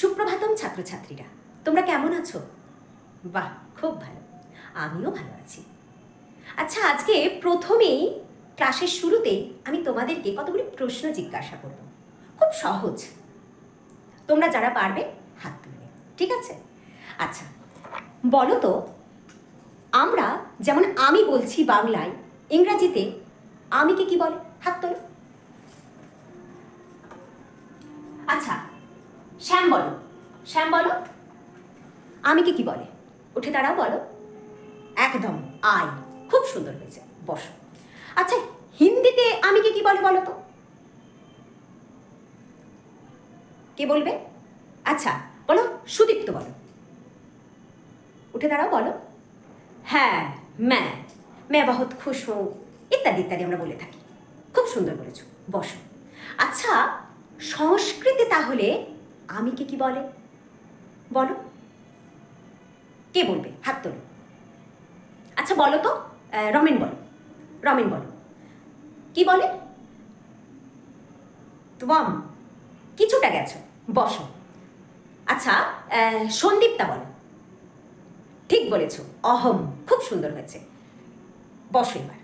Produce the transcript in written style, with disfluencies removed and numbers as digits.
সুপ্রভাতম ছাত্রছাত্রীরা, তোমরা কেমন আছো? বাহ, খুব ভালো। আমিও ভালো আছি। আচ্ছা, আজকে প্রথমেই ক্লাসের শুরুতেই আমি তোমাদেরকে কতগুলি প্রশ্ন জিজ্ঞাসা করব। খুব সহজ। তোমরা যারা পারবে হাত তুলবে, ঠিক আছে? আচ্ছা, বলো তো, আমরা যেমন আমি বলছি বাংলায়, ইংরাজিতে আমিকে কি বলে? হাত তোলো। আচ্ছা, শ্যাম বলো। শ্যাম বলো, আমিকে কি বলে? উঠে দাঁড়াও, বলো। একদম, আই। খুব সুন্দর হয়েছে, বসো। আচ্ছা, হিন্দিতে আমিকে কি বলে বলো তো? কে বলবে? আচ্ছা, বলো। সুদীপ্ত বলো। উঠে দাঁড়াও, বলো। হ্যাঁ, मैं बहुत खुश हूँ, ইত্যাদি ইত্যাদি আমরা বলে থাকি। খুব সুন্দর বলেছো, বসো। আচ্ছা, সংস্কৃতে তাহলে আমিকে কি বলে বলো? কে বলবে? হাত তোলো। আচ্ছা, বলো তো, রমেন বলো। রমেন বলো, কি বলে? তুম, কিছুটা গেছো, বসো। আচ্ছা, সন্দীপটা বলো। ঠিক বলেছো, অহম। খুব সুন্দর হয়েছে, বসো এবার।